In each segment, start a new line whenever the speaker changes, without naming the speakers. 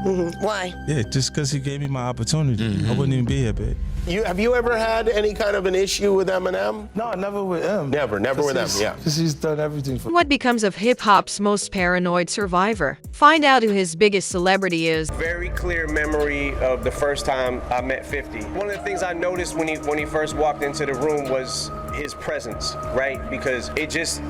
Why?
Yeah, just because he gave me my opportunity. I wouldn't even be here, babe.
Have you ever had any kind of an issue with Eminem?
No, never with him.
Never with him, yeah.
Because he's done everything for me.
What becomes of hip-hop's most paranoid survivor? Find out who his biggest celebrity is.
Very clear memory of the first time I met 50. One of the things I noticed when he first walked into the room was his presence, right? Because it just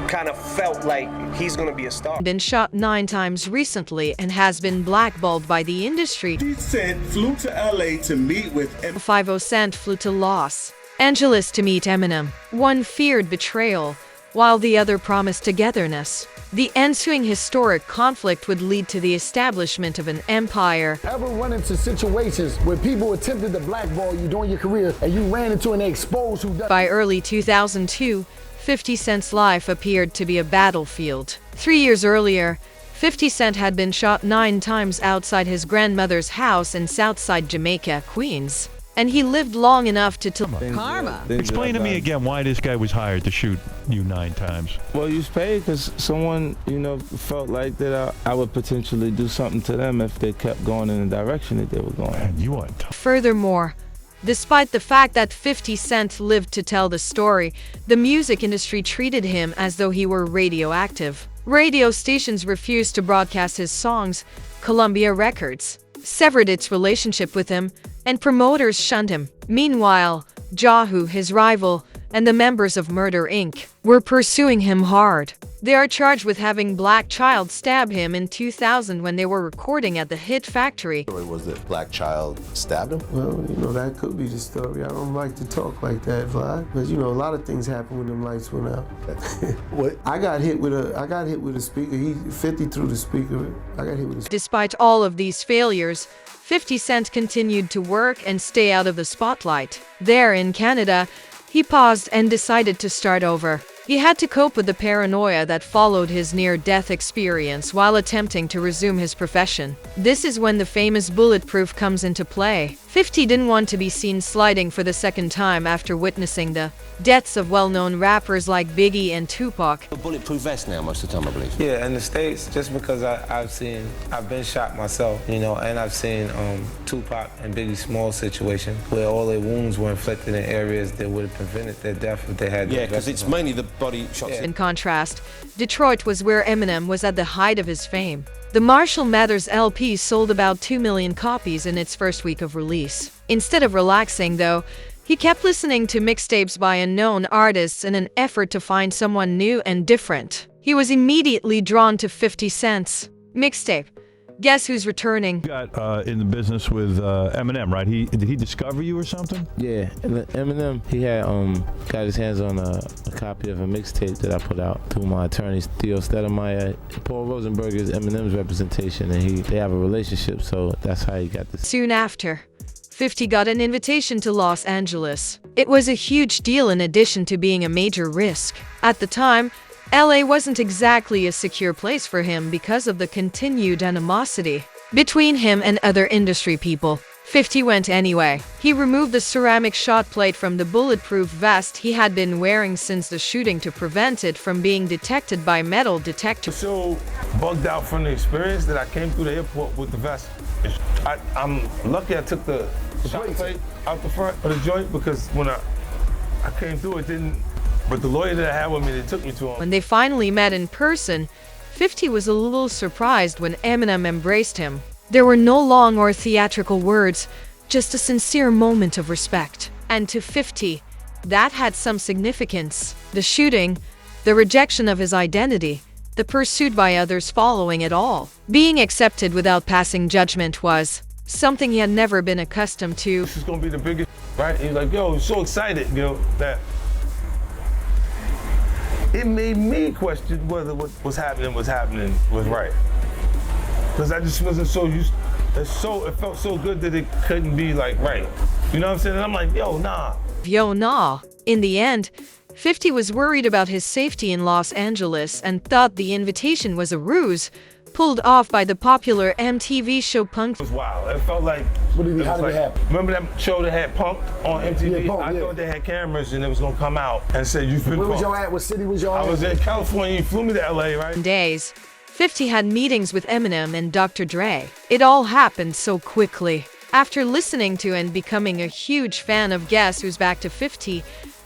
kind of felt like he's gonna be a star.
Been shot 9 times recently and has been blackballed by the industry.
50 Cent flew to LA to meet with Eminem.
50 Cent flew to Los Angeles to meet Eminem. One feared betrayal, while the other promised togetherness. The ensuing historic conflict would lead to the establishment of an empire.
Ever run into situations where people attempted to blackball you during your career and you ran into and they exposed who done?
By early 2002, 50 Cent's life appeared to be a battlefield. 3 years earlier, 50 Cent had been shot 9 times outside his grandmother's house in Southside Jamaica, Queens. And he lived long enough to
Karma.
Explain to me again why this guy was hired to shoot you 9 times.
Well, you was paid because someone, felt like that I would potentially do something to them if they kept going in the direction that they were going.
Man, you are tough.
Furthermore, despite the fact that 50 Cent lived to tell the story, the music industry treated him as though he were radioactive. Radio stations refused to broadcast his songs. Columbia Records severed its relationship with him, and promoters shunned him. Meanwhile, Jahu, his rival, and the members of Murder Inc. were pursuing him hard. They are charged with having Black Child stab him in 2000 when they were recording at the Hit Factory.
Was that Black Child stabbed him?
Well, that could be the story. I don't like to talk like that, Vlad. But a lot of things happen when them lights went out.
What?
I got hit with a speaker. He 50 through the speaker. I got hit with a speaker.
Despite all of these failures, 50 Cent continued to work and stay out of the spotlight. There in Canada, he paused and decided to start over. He had to cope with the paranoia that followed his near-death experience while attempting to resume his profession. This is when the famous bulletproof comes into play. 50 didn't want to be seen sliding for the second time after witnessing the deaths of well-known rappers like Biggie and Tupac.
A bulletproof vest now most of the time, I believe.
Yeah, in the States, just because I've been shot myself, and I've seen Tupac and Biggie's small situation where all their wounds were inflicted in areas that would have prevented their death if they had.
Yeah, because it's mainly the body shots.
In contrast, Detroit was where Eminem was at the height of his fame. The Marshall Mathers LP sold about 2 million copies in its first week of release. Instead of relaxing, though, he kept listening to mixtapes by unknown artists in an effort to find someone new and different. He was immediately drawn to 50 Cent's mixtape. Guess who's returning?
You got in the business with Eminem, right? Did he discover you or something?
Yeah, Eminem, he had got his hands on a copy of a mixtape that I put out through my attorneys, Theo Stedemeyer. Paul Rosenberg is Eminem's representation, and they have a relationship, so that's how he got this.
Soon after, 50 got an invitation to Los Angeles. It was a huge deal in addition to being a major risk. At the time, LA wasn't exactly a secure place for him because of the continued animosity between him and other industry people. 50 went anyway. He removed the ceramic shot plate from the bulletproof vest he had been wearing since the shooting to prevent it from being detected by metal detectors.
So bugged out from the experience that I came through the airport with the vest. I'm lucky I took the shot plate out the front of the joint because when I came through it didn't. But the lawyer that I had with me, they took me to him.
When they finally met in person, 50 was a little surprised when Eminem embraced him. There were no long or theatrical words, just a sincere moment of respect. And to 50, that had some significance. The shooting, the rejection of his identity, the pursuit by others following it all. Being accepted without passing judgment was something he had never been accustomed to.
This is gonna be the biggest, right? He's like, yo, so excited, that it made me question whether what was happening was right. Because I just wasn't so used, it felt so good that it couldn't be like right. You know what I'm saying? And I'm like, yo, nah.
In the end, 50 was worried about his safety in Los Angeles and thought the invitation was a ruse, pulled off by the popular MTV show Punk.
It was wild. It felt like,
how did it happen?
Remember that show that had Punk on MTV? I thought they had cameras and it was gonna come out and say, you've been
Where was y'all at? What city was y'all at?
I was in California, you flew me to LA, right?
Days, 50 had meetings with Eminem and Dr. Dre. It all happened so quickly. After listening to and becoming a huge fan of Guess Who's Back to 50,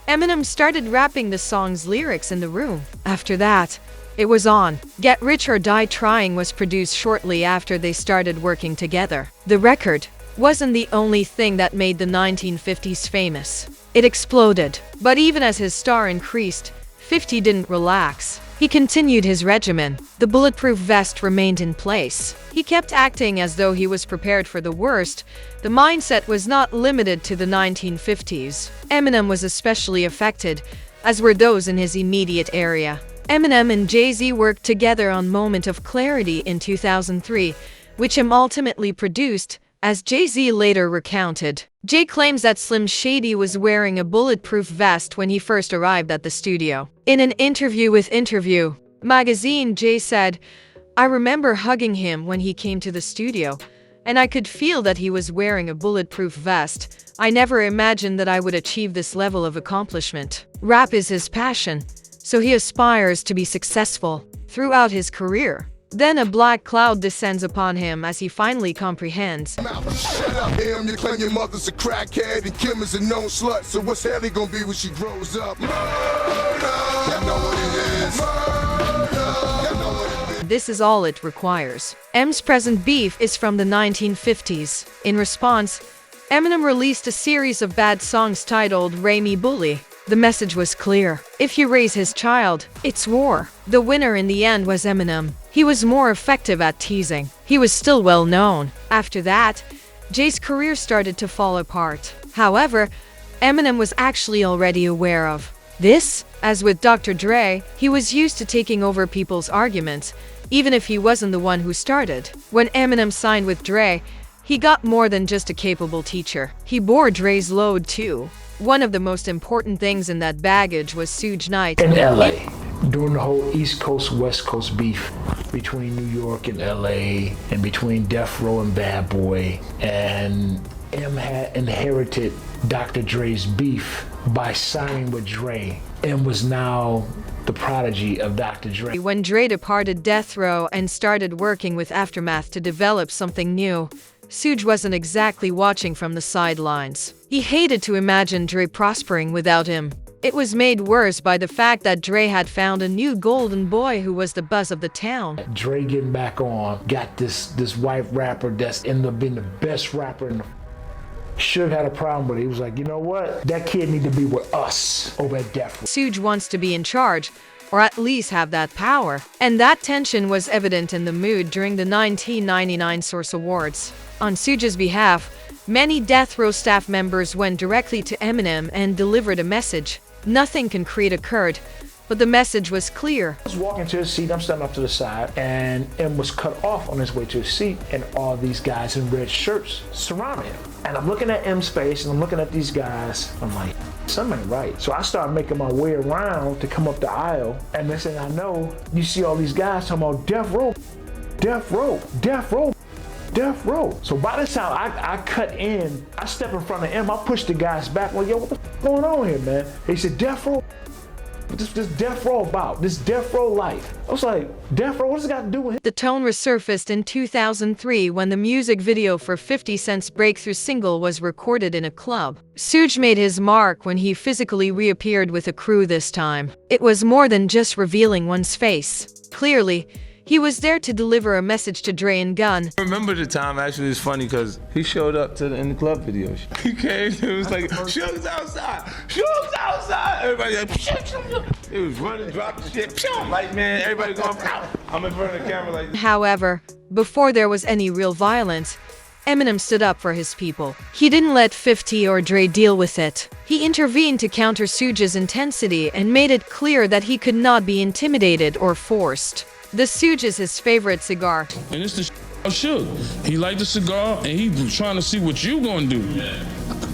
Eminem started rapping the song's lyrics in the room. After that, it was on. Get Rich or Die Trying was produced shortly after they started working together. The record wasn't the only thing that made the 1950s famous. It exploded. But even as his star increased, 50 didn't relax. He continued his regimen. The bulletproof vest remained in place. He kept acting as though he was prepared for the worst. The mindset was not limited to the 1950s. Eminem was especially affected, as were those in his immediate area. Eminem and Jay-Z worked together on Moment of Clarity in 2003, which him ultimately produced, as Jay-Z later recounted. Jay claims that Slim Shady was wearing a bulletproof vest when he first arrived at the studio. In an interview with Interview magazine, Jay said, "I remember hugging him when he came to the studio, and I could feel that he was wearing a bulletproof vest. I never imagined that I would achieve this level of accomplishment." Rap is his passion, so he aspires to be successful throughout his career. Then a black cloud descends upon him as he finally comprehends.
Shut up, Em. You claim your mother's a crackhead and Kim is a known slut. So what's Ellie gonna be when she grows up? Murder. You know what it is. Murder. You know what it is.
This is all it requires. M's present beef is from the 1950s. In response, Eminem released a series of bad songs titled Ray Me Bully. The message was clear. If you raise his child, it's war. The winner in the end was Eminem. He was more effective at teasing. He was still well known. After that, Jay's career started to fall apart. However, Eminem was actually already aware of this. As with Dr. Dre, he was used to taking over people's arguments, even if he wasn't the one who started. When Eminem signed with Dre, he got more than just a capable teacher. He bore Dre's load too. One of the most important things in that baggage was Suge Knight.
In LA, during the whole East Coast, West Coast beef between New York and LA, and between Death Row and Bad Boy, and M had inherited Dr. Dre's beef by signing with Dre. M was now the prodigy of Dr. Dre.
When Dre departed Death Row and started working with Aftermath to develop something new, Suge wasn't exactly watching from the sidelines. He hated to imagine Dre prospering without him. It was made worse by the fact that Dre had found a new golden boy who was the buzz of the town.
Dre getting back on, got this white rapper that's ended up being the best rapper in the Suge had a problem with it. He was like, you know what? That kid need to be with us over at Death Row.
Suge wants to be in charge, or at least have that power. And that tension was evident in the mood during the 1999 Source Awards. On Suge's behalf, many Death Row staff members went directly to Eminem and delivered a message. Nothing concrete occurred, but the message was clear.
I was walking to his seat, I'm standing up to the side, and M was cut off on his way to his seat, and all these guys in red shirts surrounded him. And I'm looking at M's face, and I'm looking at these guys, I'm like, something ain't right. So I started making my way around to come up the aisle, and next thing I know, you see all these guys talking about Death Row, Death Row, Death Row, Death Row. So by the time I cut in, I step in front of M, I push the guys back, like, yo, what the f going on here, man? He said, Death Row? What's this Death Row about? This Death Row life. I was like, Death Row, what does it got to do with it?
The tone resurfaced in 2003 when the music video for 50 Cent's breakthrough single was recorded in a club. Suge made his mark when he physically reappeared with a crew this time. It was more than just revealing one's face. Clearly, he was there to deliver a message to Dre and Gunn.
I remember the time, actually, it's funny because he showed up in the club video. He came, it was like, Suge's outside, Suge's outside. Everybody like, he was running, dropping shit, like, man, everybody going, I'm in front of the camera like.
However, before there was any real violence, Eminem stood up for his people. He didn't let 50 or Dre deal with it. He intervened to counter Suge's intensity and made it clear that he could not be intimidated or forced. The Suge is his favorite cigar.
And it's the Suge. He liked the cigar, and he was trying to see what you gonna do.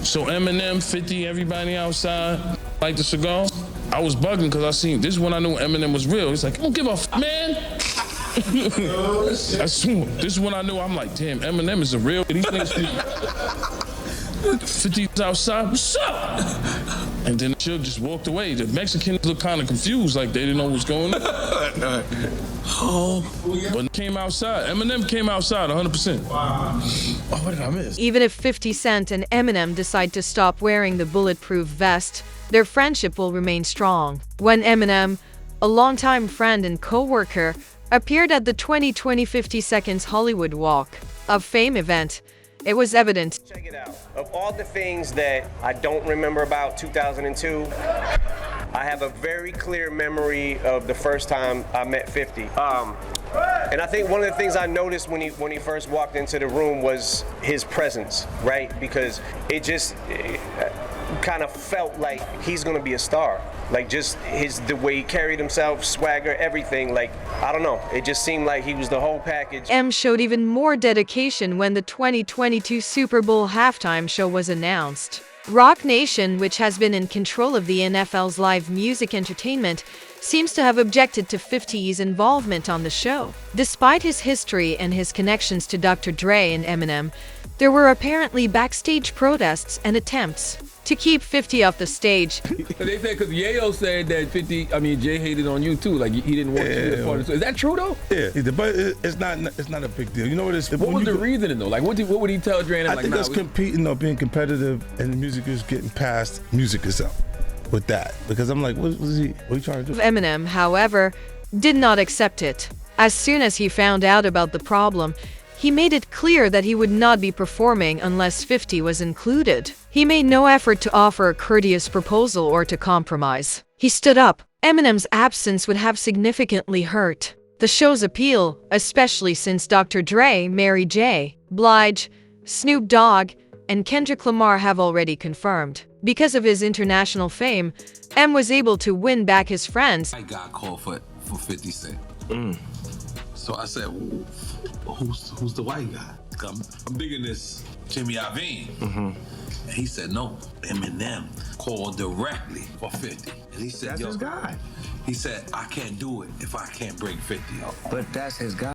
So Eminem, 50, everybody outside, like the cigar. I was bugging because I seen, this is when I knew Eminem was real. He's like, I don't give a f, man. This is when I knew, I'm like, damn, Eminem is a real, these niggas, 50's outside, what's up? And then Suge just walked away. The Mexicans looked kind of confused, like they didn't know what was going on. But came outside. Eminem came outside 100%. Wow. Oh, what did I miss?
Even if 50 Cent and Eminem decide to stop wearing the bulletproof vest, their friendship will remain strong. When Eminem, a longtime friend and co-worker, appeared at the 2020 50 Seconds Hollywood Walk of Fame event, it was evident.
Check it out. Of all the things that I don't remember about 2002, I have a very clear memory of the first time I met 50. And I think one of the things I noticed when he first walked into the room was his presence, right? Because it kind of felt like he's gonna be a star. Like just the way he carried himself, swagger, everything. Like, I don't know. It just seemed like he was the whole package.
M showed even more dedication when the 2022 Super Bowl halftime show was announced. Rock Nation, which has been in control of the NFL's live music entertainment, seems to have objected to 50's involvement on the show. Despite his history and his connections to Dr. Dre and Eminem, there were apparently backstage protests and attempts to keep 50 off the stage.
They said, because Yayo said that Jay hated on you too, like he didn't want you to be a part of it. Is that true though?
Yeah, but it's not a big deal. You know what it is?
What was the reasoning though? Like what would he tell Dre?
I think that's competing or being competitive, and the music is getting past. Music is up with that, because I'm like, what are you trying to do?
Eminem, however, did not accept it. As soon as he found out about the problem, he made it clear that he would not be performing unless 50 was included. He made no effort to offer a courteous proposal or to compromise. He stood up. Eminem's absence would have significantly hurt the show's appeal, especially since Dr. Dre, Mary J. Blige, Snoop Dogg, and Kendrick Lamar have already confirmed. Because of his international fame, M was able to win back his friends.
I got called for 50 Cent. So I said, who's the white guy? I'm digging this Jimmy Iovine. And he said, no, Eminem called directly for 50. And he said,
that's his guy.
He said, I can't do it if I can't bring 50 up.
But that's his guy.